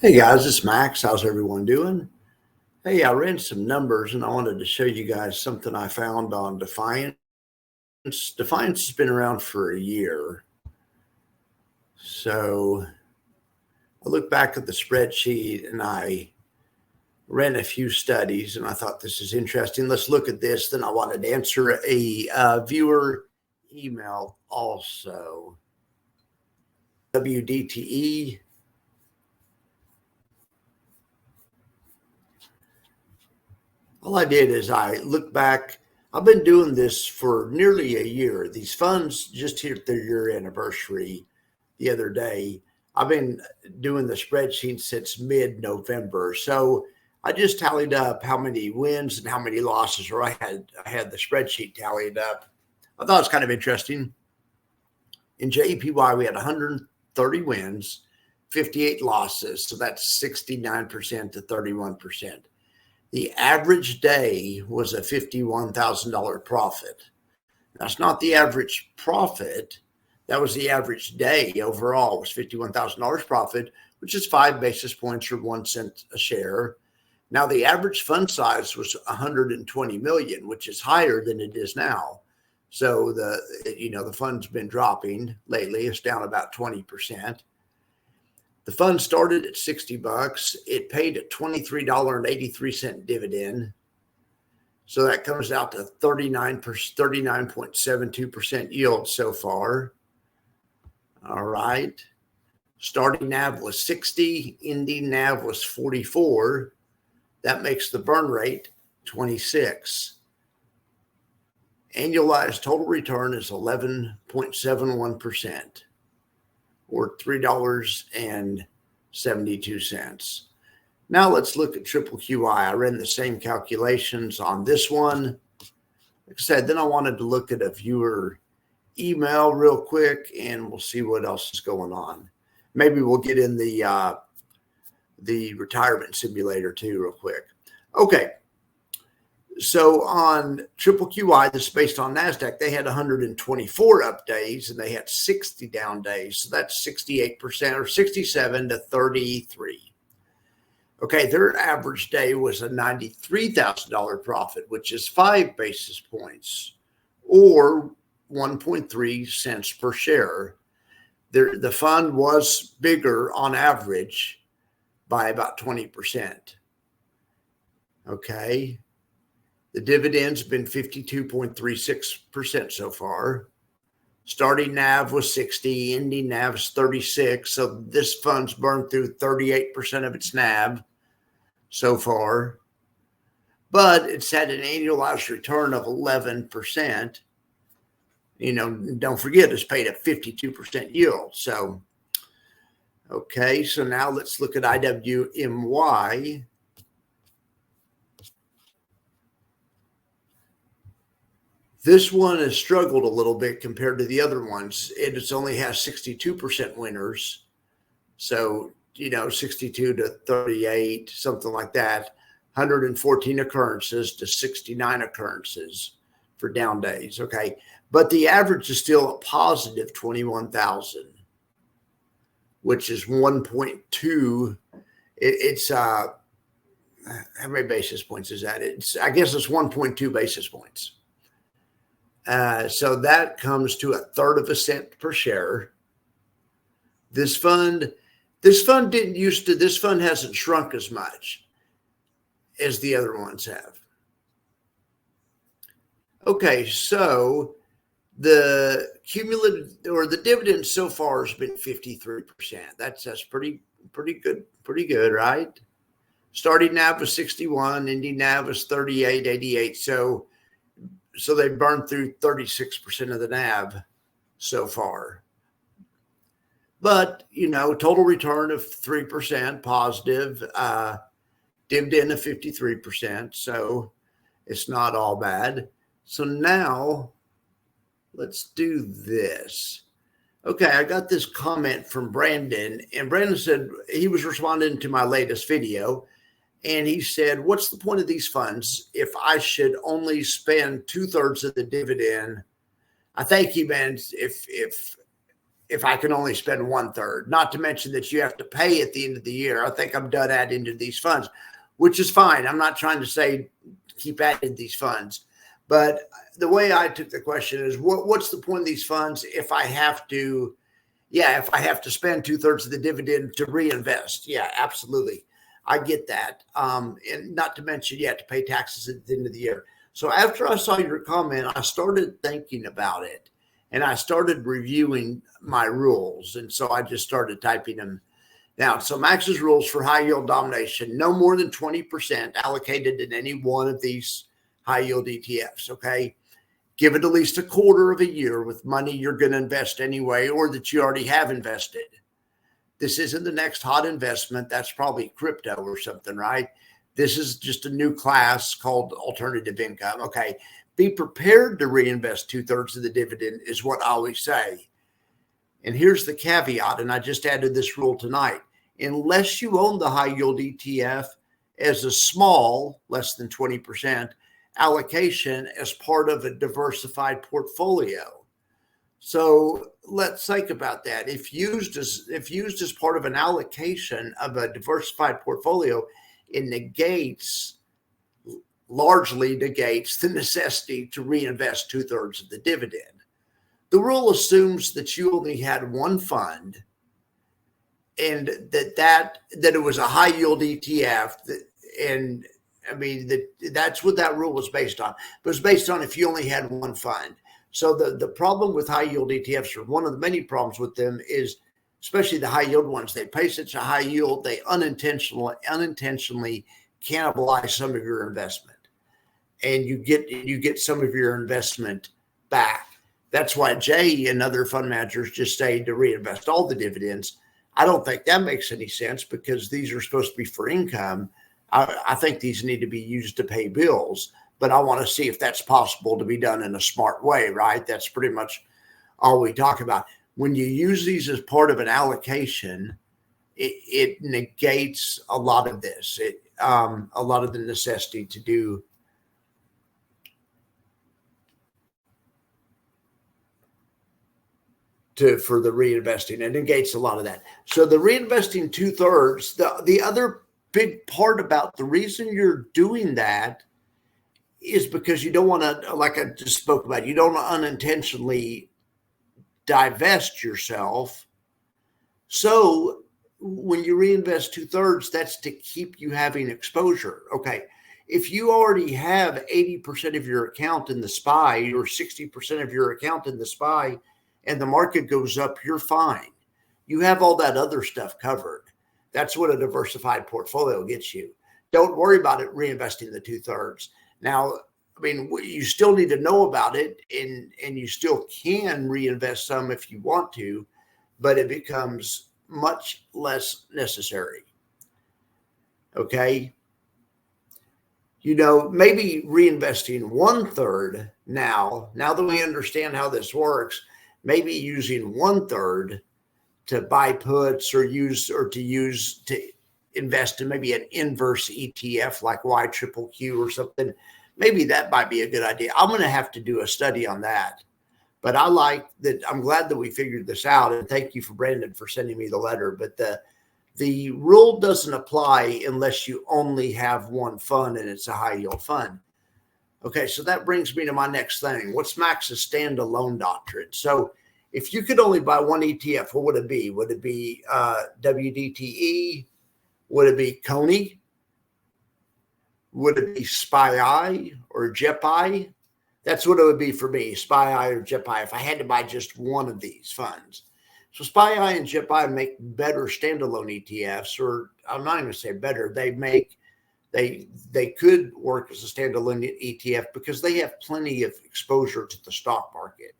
Hey guys, it's Max. How's everyone doing? Hey, I ran some numbers and I wanted to show you guys something I found on Defiance. Defiance has been around for a year. So I looked back at the spreadsheet and I ran a few studies and I thought this is interesting. Let's look at this. Then I wanted to answer a viewer email also. WDTE. All I did is I looked back. I've been doing this for nearly a year. These funds just hit their year anniversary the other day. I've been doing the spreadsheet since mid-November. So I just tallied up how many wins and how many losses, or I had the spreadsheet tallied up. I thought it was kind of interesting. In JEPY, we had 130 wins, 58 losses. So that's 69% to 31%. The average day was a $51,000 profit. That's not the average profit. That was the average day overall was $51,000 profit, which is 5 basis points or 1 cent a share. Now the average fund size was 120 million, which is higher than it is now. So the fund's been dropping lately. It's down about 20%. The fund started at $60. It paid a $23.83 dividend. So that comes out to 39.72% yield so far. All right. Starting NAV was 60. Ending NAV was 44. That makes the burn rate 26. Annualized total return is 11.71%. or $3.72. Now let's look at QQQY. I ran the same calculations on this one. Like I said, then I wanted to look at a viewer email real quick, and we'll see what else is going on. Maybe we'll get in the retirement simulator too real quick. Okay. So on QQQY, this is based on NASDAQ, they had 124 up days and they had 60 down days. So that's 68% or 67 to 33. Okay, their average day was a $93,000 profit, which is 5 basis points or 1.3 cents per share. The fund was bigger on average by about 20%. Okay. The dividend's been 52.36% so far. Starting NAV was 60, ending NAV is 36. So this fund's burned through 38% of its NAV so far. But it's had an annualized return of 11%. Don't forget it's paid a 52% yield. So, okay, so now let's look at IWMY. This one has struggled a little bit compared to the other ones. It only has 62% winners. So, 62 to 38, something like that. 114 occurrences to 69 occurrences for down days. Okay. But the average is still a positive 21,000, which is 1.2. It's how many basis points is that? I guess it's 1.2 basis points. So that comes to 1/3 cent per share. This fund hasn't shrunk as much as the other ones have. Okay, so the cumulative or the dividend so far has been 53%. That's pretty good, right? Starting NAV was 61, ending NAV was 38.88. So they burned through 36% of the NAV so far. But, total return of 3% positive, dividend of 53%. So it's not all bad. So now let's do this. Okay, I got this comment from Brandon, and Brandon said he was responding to my latest video. And he said, what's the point of these funds if I should only spend 2/3 of the dividend? I thank you, man. If if I can only spend 1/3, not to mention that you have to pay at the end of the year. I think I'm done adding to these funds, which is fine. I'm not trying to say keep adding these funds, but the way I took the question is what's the point of these funds if I have to, if I have to spend 2/3 of the dividend to reinvest? Yeah, absolutely. I get that. And not to mention you have to pay taxes at the end of the year. So after I saw your comment, I started thinking about it and I started reviewing my rules. And so I just started typing them now. So Max's rules for high yield domination: no more than 20% allocated in any one of these high yield ETFs. Okay. Give it at least a quarter of a year with money you're going to invest anyway, or that you already have invested. This isn't the next hot investment. That's probably crypto or something, right? This is just a new class called alternative income. Okay. Be prepared to reinvest 2/3 of the dividend is what I always say. And here's the caveat, and I just added this rule tonight. Unless you own the high yield ETF as a small, less than 20% allocation as part of a diversified portfolio. So let's think about that. If used as part of an allocation of a diversified portfolio, it largely negates the necessity to reinvest 2/3 of the dividend. The rule assumes that you only had one fund and that it was a high yield ETF, and I mean, that's what that rule was based on. It was based on if you only had one fund. So the problem with high yield ETFs, or one of the many problems with them, is especially the high yield ones, they pay such a high yield, they unintentionally cannibalize some of your investment, and you get some of your investment back. That's why Jay and other fund managers just say to reinvest all the dividends. I don't think that makes any sense, because these are supposed to be for income. I think these need to be used to pay bills, but I want to see if that's possible to be done in a smart way, right? That's pretty much all we talk about. When you use these as part of an allocation, it negates a lot of this, a lot of the necessity to do for the reinvesting. It negates a lot of that. So the reinvesting 2/3, the other big part about the reason you're doing that is because you don't want to, like I just spoke about, you don't unintentionally divest yourself. So when you reinvest 2/3, that's to keep you having exposure. Okay. If you already have 80% of your account in the SPY or 60% of your account in the SPY and the market goes up, you're fine. You have all that other stuff covered. That's what a diversified portfolio gets you. Don't worry about it reinvesting the 2/3. Now, I mean, you still need to know about it, and you still can reinvest some if you want to, but it becomes much less necessary. Okay. Maybe reinvesting 1/3 now that we understand how this works, maybe using 1/3 to buy puts or to invest in maybe an inverse ETF like YQQQ or something. Maybe that might be a good idea. I'm going to have to do a study on that, but I like that. I'm glad that we figured this out, and thank you for Brandon for sending me the letter. But the rule doesn't apply unless you only have one fund and it's a high yield fund. Okay, so that brings me to my next thing. What's Max's standalone doctrine? So if you could only buy one ETF, what would it be? Would it be WDTE? Would it be Coney? Would it be SPY or JEPY? That's what it would be for me, SPY or JEPY, if I had to buy just one of these funds. So SPY and JEPY make better standalone ETFs, or I'm not even going to say better. They could work as a standalone ETF because they have plenty of exposure to the stock market,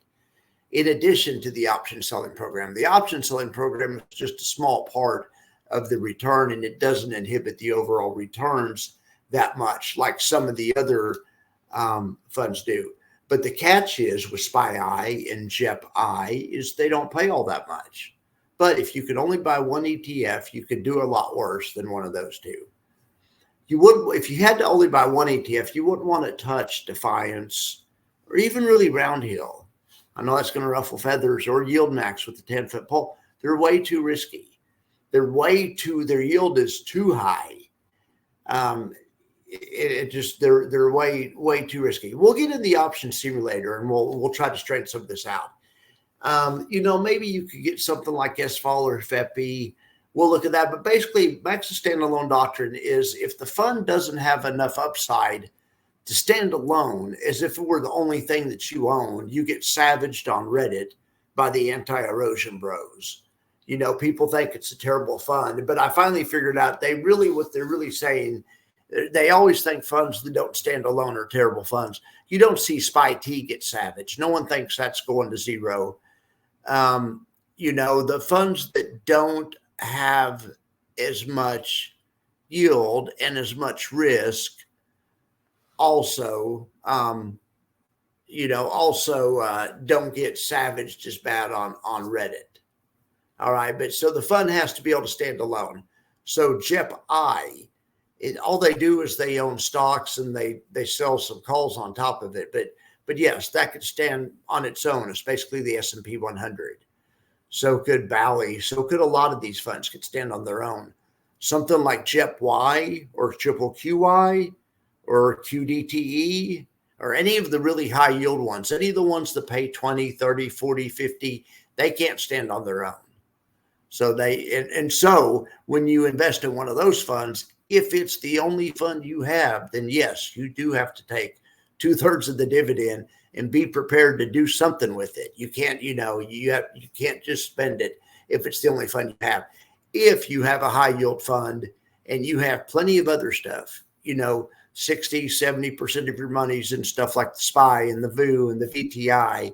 in addition to the option selling program. The option selling program is just a small part of the return, and it doesn't inhibit the overall returns that much like some of the other funds do. But the catch is with SPY and JEPY is they don't pay all that much. But if you could only buy one ETF, you could do a lot worse than one of those two. You would, if you had to only buy one ETF, you wouldn't want to touch Defiance or even really Round Hill. I know that's going to ruffle feathers, or Yield Max with the 10-foot pole. They're way too risky. Their yield is too high. They're way too risky. We'll get in the option simulator and we'll try to straighten some of this out. Maybe you could get something like SFOL or FEPI. We'll look at that. But basically, Max's standalone doctrine is if the fund doesn't have enough upside to stand alone, as if it were the only thing that you own, you get savaged on Reddit by the anti-erosion bros. People think it's a terrible fund, but I finally figured out what they're really saying. They always think funds that don't stand alone are terrible funds. You don't see SPY-T get savaged. No one thinks that's going to zero. The funds that don't have as much yield and as much risk also don't get savaged as bad on Reddit. All right. But so the fund has to be able to stand alone. So JEPY, all they do is they own stocks and they sell some calls on top of it. But yes, that could stand on its own. It's basically the S&P 100. So could Bally. So could a lot of these funds could stand on their own. Something like JEPY or QQQY or QDTE or any of the really high yield ones, any of the ones that pay 20, 30, 40, 50, they can't stand on their own. So so when you invest in one of those funds, if it's the only fund you have, then yes, you do have to take 2/3 of the dividend and be prepared to do something with it. You can't, you can't just spend it if it's the only fund you have. If you have a high yield fund and you have plenty of other stuff, 60, 70% of your money's in stuff like the SPY and the VU and the VTI.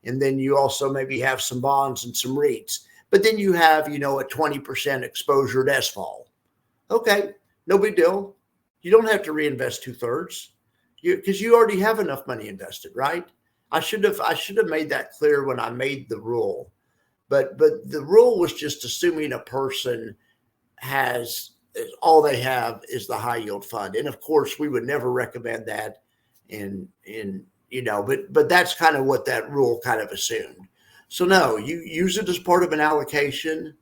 And then you also maybe have some bonds and some REITs, but then you have, a 20% exposure to SFOL. Okay. No big deal. You don't have to reinvest 2/3 because you already have enough money invested, right? I should have made that clear when I made the rule, but the rule was just assuming a person has all they have is the high yield fund, and of course we would never recommend that. But that's kind of what that rule kind of assumed. So no, you use it as part of an allocation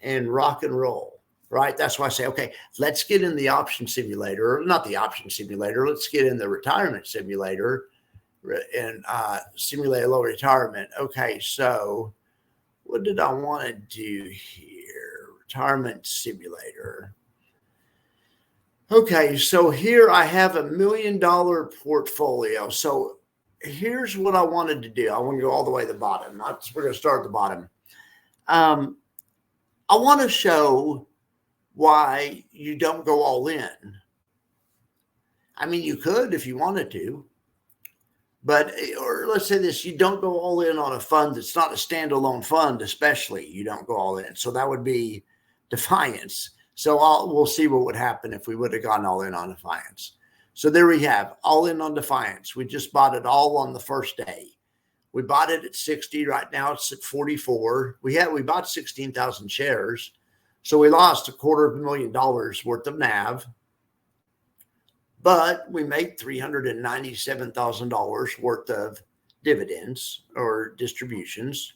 and rock and roll. Right. That's why I say, okay, let's get in the option simulator, or not the option simulator. Let's get in the retirement simulator and simulate a low retirement. Okay. So what did I want to do here? Retirement simulator. Okay. So here I have $1 million portfolio. So here's what I wanted to do. I want to go all the way to the bottom. We're going to start at the bottom. I want to show why you don't go all in. I mean, you could if you wanted to, or let's say this, you don't go all in on a fund that's not a standalone fund, especially you don't go all in. So that would be Defiance. So we'll see what would happen if we would have gone all in on Defiance. So there we have all in on Defiance. We just bought it all on the first day. We bought it at 60. Right now it's at 44. We bought 16,000 shares. So we lost $250,000 worth of NAV, but we made $397,000 worth of dividends or distributions.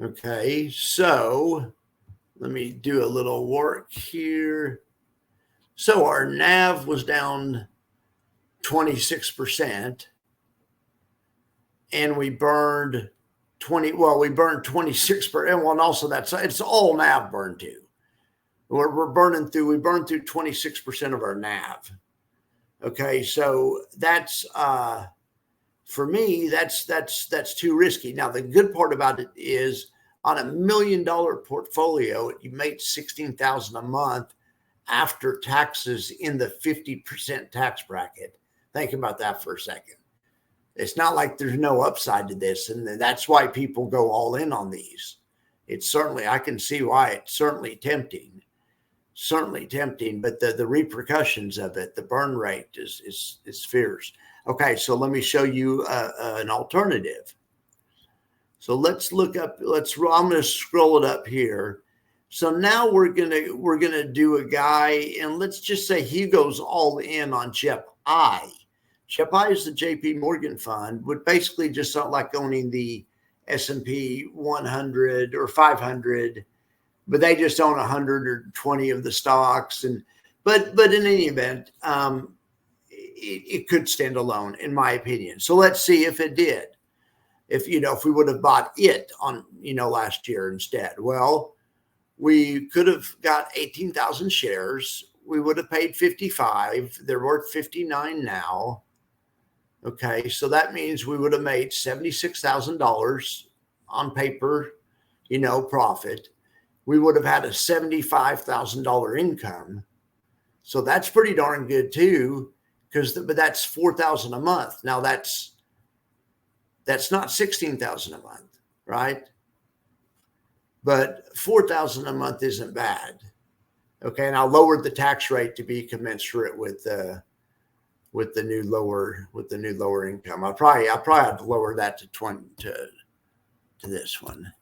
Okay, so let me do a little work here. So our NAV was down 26%, and we burned 26%. Well, and also it's all NAV burned too. We burned through 26% of our NAV. Okay. So that's, for me, that's too risky. Now, the good part about it is on $1 million portfolio, you make $16,000 a month after taxes in the 50% tax bracket. Think about that for a second. It's not like there's no upside to this. And that's why people go all in on these. I can see why it's certainly tempting, but the repercussions of it, the burn rate is fierce. Okay. So let me show you an alternative. So let's look up, I'm going to scroll it up here. So now we're going to do a guy, and let's just say he goes all in on JEPY. JEPY is the JP Morgan fund, would basically just sound like owning the S&P 100 or 500, but they just own 120 of the stocks. But in any event, it could stand alone, in my opinion. So let's see if it did. If we would have bought it on last year instead. Well, we could have got 18,000 shares. We would have paid 55. They're worth 59 now. Okay, so that means we would have made $76,000 on paper, profit. We would have had a $75,000 income. So that's pretty darn good too, but that's $4,000 a month. Now that's not $16,000 a month, right? But $4,000 a month isn't bad. Okay, and I lowered the tax rate to be commensurate with the new lower income. I probably have to lower that to 20 to this one.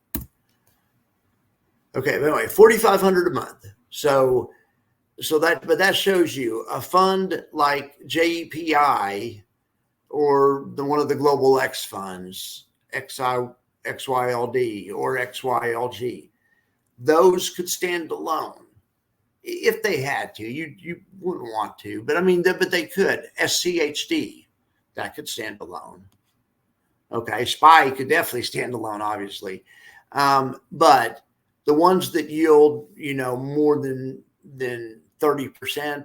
Okay, but anyway, $4,500 a month. So that shows you a fund like JEPI or one of the global X funds, XYLD or XYLG. Those could stand alone if they had to. You wouldn't want to, but but they could. SCHD, that could stand alone. Okay, SPY could definitely stand alone, obviously, but the ones that yield more than 30%,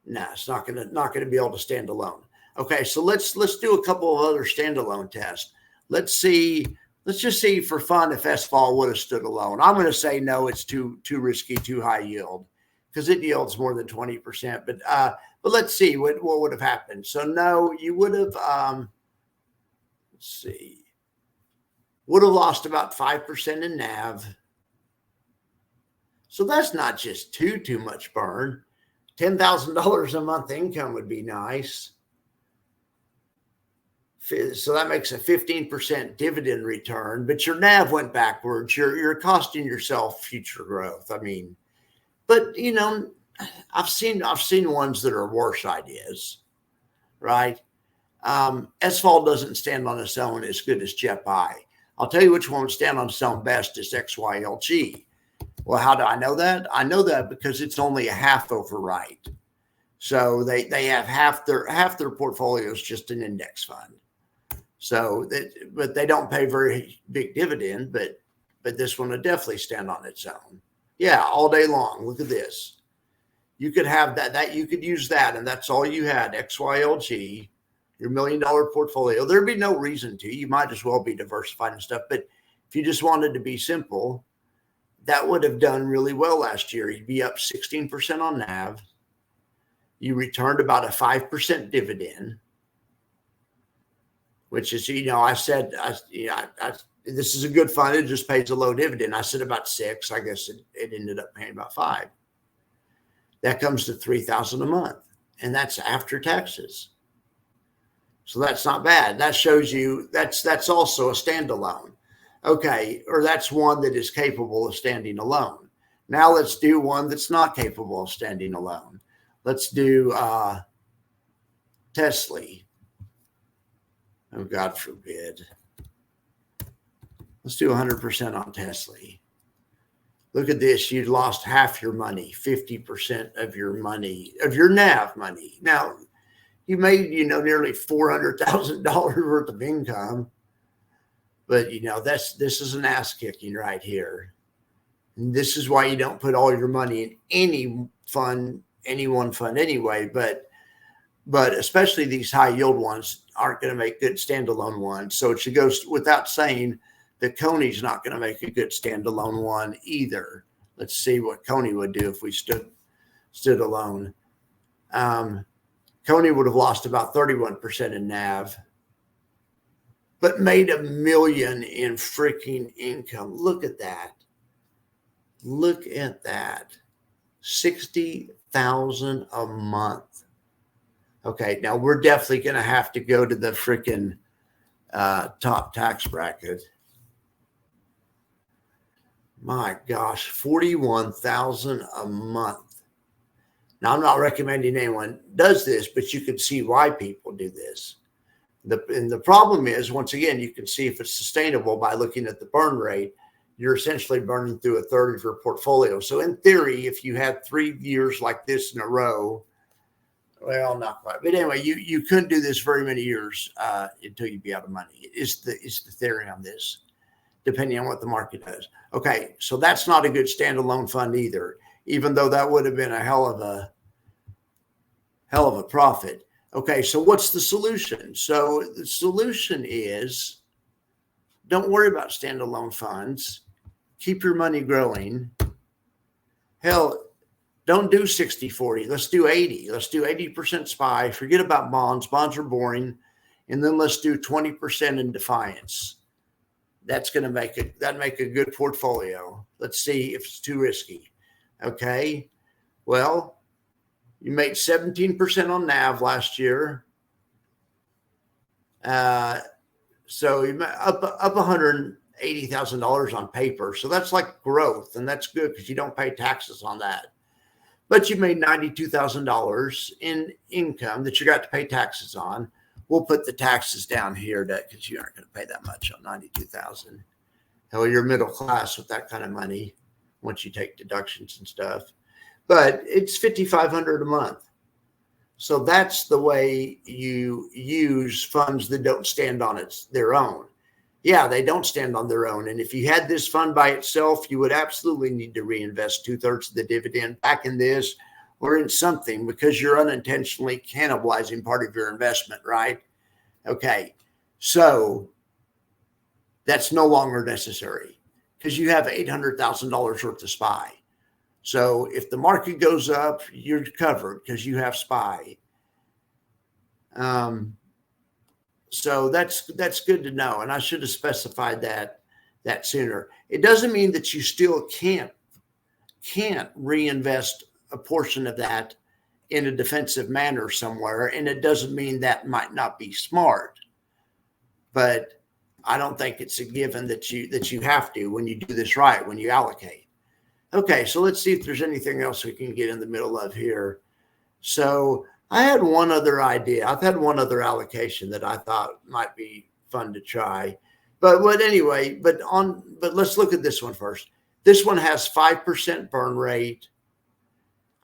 no, it's not gonna be able to stand alone. Okay, so let's do a couple of other standalone tests. Let's just see for fun if SVOL would have stood alone. I'm going to say no, it's too risky, too high yield, because it yields more than 20%. But let's see what would have happened. So no, you would have would have lost about 5% in NAV. So that's not just too much burn. $10,000 a month income would be nice. So that makes a 15% dividend return, but your NAV went backwards. You're costing yourself future growth. But I've seen ones that are worse ideas, right? SVOL doesn't stand on its own as good as JEPY. I'll tell you which one would stand on its own best is XYLG. Well, how do I know that? I know that because it's only a half overwrite. So they have half their portfolio is just an index fund. So but they don't pay very big dividend, but this one would definitely stand on its own. Yeah, all day long. Look at this. You could have that you could use that, and that's all you had. XYLG, your $1 million portfolio. There'd be no reason to. You might as well be diversified and stuff. But if you just wanted to be simple, that would have done really well last year. You'd be up 16% on NAV. You returned about a 5% dividend, which is, I said, this is a good fund. It just pays a low dividend. I said about 6. I guess it ended up paying about 5. That comes to $3,000 a month, and that's after taxes. So that's not bad. That shows you that's also a standalone. Okay, or that's one that is capable of standing alone. Now let's do one that's not capable of standing alone. Let's do Tesla. Oh, God forbid. Let's do 100% on Tesla. Look at this. You lost half your money, 50% of your money, of your NAV money. Now, you made, nearly $400,000 worth of income. But, this is an ass kicking right here. And this is why you don't put all your money in any one fund anyway. But especially these high yield ones aren't going to make good standalone ones. So it should go without saying that Coney's not going to make a good standalone one either. Let's see what Coney would do if we stood alone. Coney would have lost about 31% in NAV, but made $1 million in freaking income. Look at that. Look at that. $60,000 a month. Okay, now we're definitely going to have to go to the freaking top tax bracket. My gosh, $41,000 a month. Now, I'm not recommending anyone does this, but you can see why people do this. And the problem is, once again, you can see if it's sustainable by looking at the burn rate. You're essentially burning through a third of your portfolio. So in theory, if you had 3 years like this in a row, well, not quite, but anyway, you couldn't do this very many years until you'd be out of money. It's the theory on this, depending on what the market does. Okay, so that's not a good standalone fund either, even though that would have been a hell of a profit. Okay, so what's the solution? So the solution is, don't worry about standalone funds. Keep your money growing. Hell, don't do 60-40. Let's do 80. Let's do 80% SPY. Forget about bonds. Bonds are boring. And then let's do 20% in Defiance. That's going to make a good portfolio. Let's see if it's too risky. Okay. Well, you made 17% on NAV last year. So you up $180,000 on paper. So that's like growth, and that's good because you don't pay taxes on that. But you made $92,000 in income that you got to pay taxes on. We'll put the taxes down here because you aren't going to pay that much on $92,000. Hell, you're middle class with that kind of money once you take deductions and stuff. But it's $5,500 a month. So that's the way you use funds that don't stand on their own. Yeah, they don't stand on their own. And if you had this fund by itself, you would absolutely need to reinvest 2/3 of the dividend back in this or in something, because you're unintentionally cannibalizing part of your investment, right? Okay, so that's no longer necessary because you have $800,000 worth of SPY. So if the market goes up, you're covered because you have SPY. So that's good to know. And I should have specified that sooner. It doesn't mean that you still can't reinvest a portion of that in a defensive manner somewhere. And it doesn't mean that might not be smart, but I don't think it's a given that you have to when you do this right, when you allocate. Okay, so let's see if there's anything else we can get in the middle of here. So I had one other idea. I've had one other allocation that I thought might be fun to try. But let's look at this one first. This one has 5% burn rate.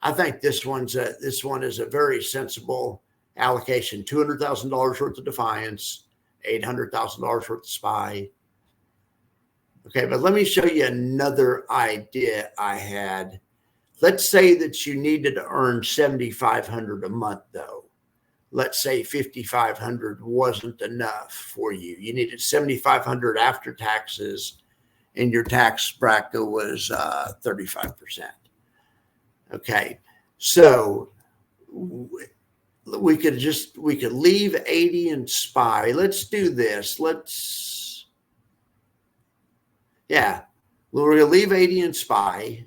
I think this one is a very sensible allocation. $200,000 worth of Defiance, $800,000 worth of SPY. Okay, but let me show you another idea I had. Let's say that you needed to earn $7,500 a month, though. Let's say $5,500 wasn't enough for you. You needed $7,500 after taxes, and your tax bracket was 35%. Okay, so we could leave 80 in SPY. Let's do this. We're going to leave 80 in SPY.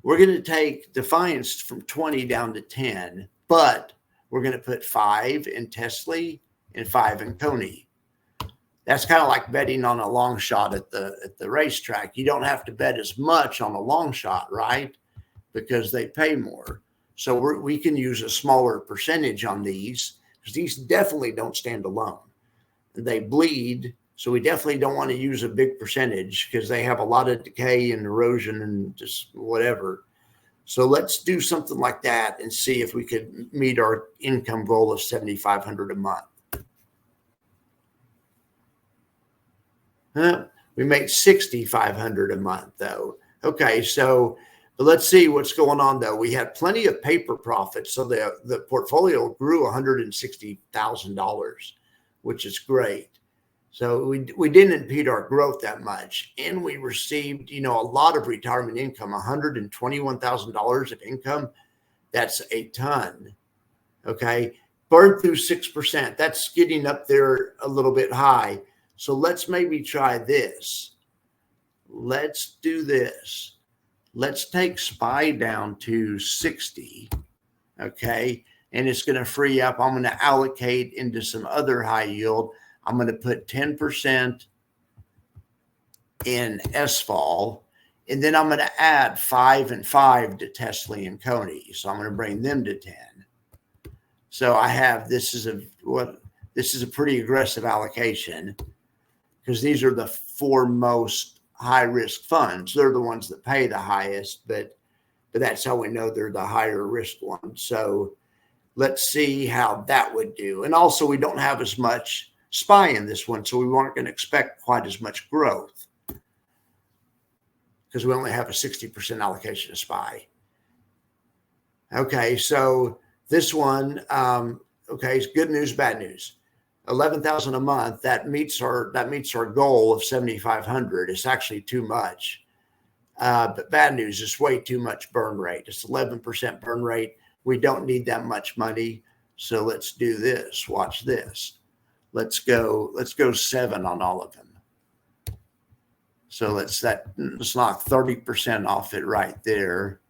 We're going to take Defiance from 20 down to 10, but we're going to put 5 in Tesla and 5 in Coney. That's kind of like betting on a long shot at the racetrack. You don't have to bet as much on a long shot, right? Because they pay more. So we can use a smaller percentage on these because these definitely don't stand alone. They bleed. So we definitely don't want to use a big percentage because they have a lot of decay and erosion and just whatever. So let's do something like that and see if we could meet our income goal of $7,500 a month. We make $6,500 a month though. Okay, but let's see what's going on though. We had plenty of paper profits, so the portfolio grew $160,000, which is great. So we didn't impede our growth that much, and we received a lot of retirement income, $121,000 of income. That's a ton. Okay, burned through 6%. That's getting up there a little bit high. So let's maybe try this. Let's do this. Let's take SPY down to 60. Okay, and it's going to free up. I'm going to allocate into some other high yield. I'm going to put 10% in SFAL, And then I'm going to add 5 and 5 to Tesla and Coney. So I'm going to bring them to 10. So I have, this is a pretty aggressive allocation because these are the 4 most high risk funds. They're the ones that pay the highest, but that's how we know they're the higher risk ones. So let's see how that would do. And also we don't have as much SPY in this one, so we weren't going to expect quite as much growth because we only have a 60% allocation of SPY. Okay, so this one, okay, it's good news, bad news. 11,000 a month, that meets our goal of 7,500. It's actually too much. But bad news, it's way too much burn rate. It's 11% burn rate. We don't need that much money. So let's do this. Watch this. Let's go 7 on all of them. So let's knock 30% off it right there.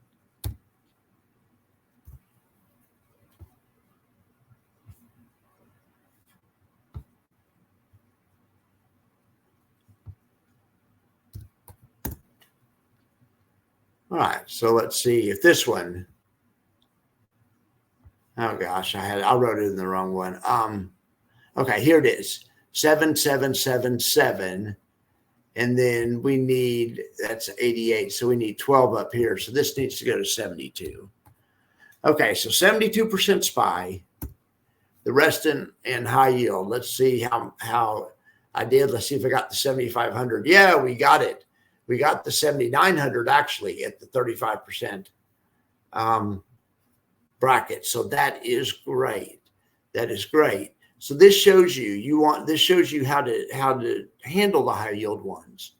All right, so let's see if this one, oh gosh, I wrote it in the wrong one. Okay, here it is, 7777. And then we need, that's 88. So we need 12 up here. So this needs to go to 72. Okay, so 72% SPY, the rest in high yield. Let's see how I did. Let's see if I got the 7,500. Yeah, we got it. We got the 7,900 actually at the 35% bracket. So that is great. That is great. So this shows you, this shows you how to handle the high yield ones.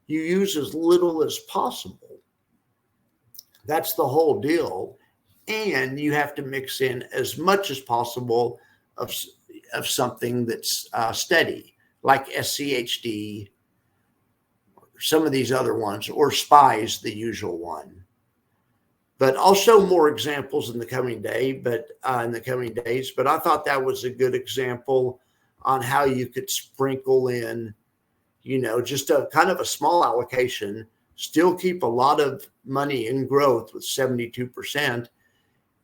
You use as little as possible. That's the whole deal. And you have to mix in as much as possible of something that's steady, like SCHD, some of these other ones, or SPY is the usual one. But I'll show more examples in the coming days. But I thought that was a good example on how you could sprinkle in, just a kind of a small allocation, still keep a lot of money in growth with 72%.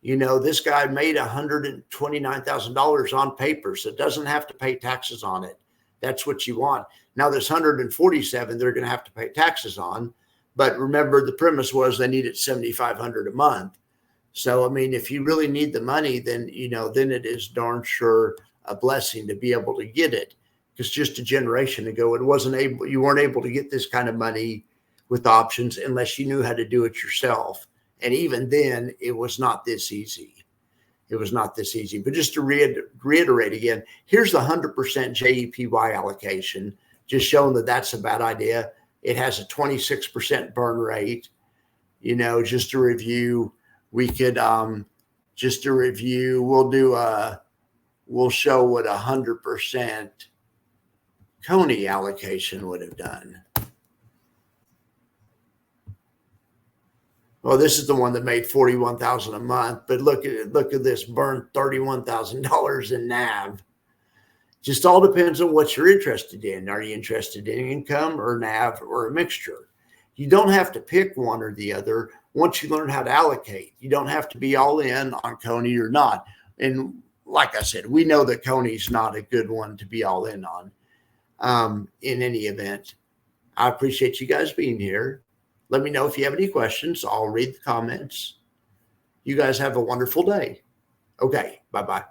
This guy made $129,000 on paper, so it doesn't have to pay taxes on it. That's what you want. Now this 147, they're going to have to pay taxes on. But remember, the premise was they needed 7,500 a month. So, I mean, if you really need the money, then, then it is darn sure a blessing to be able to get it. Because just a generation ago, you weren't able to get this kind of money with options unless you knew how to do it yourself. And even then, it was not this easy. It was not this easy. But just to reiterate again, here's the 100% JEPY allocation, just showing that that's a bad idea. It has a 26% burn rate. Just to review, we'll show what 100% Coney allocation would have done. Well, this is the one that made $41,000 a month, but look at this, burned $31,000 in NAV. Just all depends on what you're interested in. Are you interested in income or NAV or a mixture? You don't have to pick one or the other once you learn how to allocate. You don't have to be all in on Coney or not. And like I said, we know that Coney's not a good one to be all in on in any event. I appreciate you guys being here. Let me know if you have any questions. I'll read the comments. You guys have a wonderful day. Okay, bye-bye.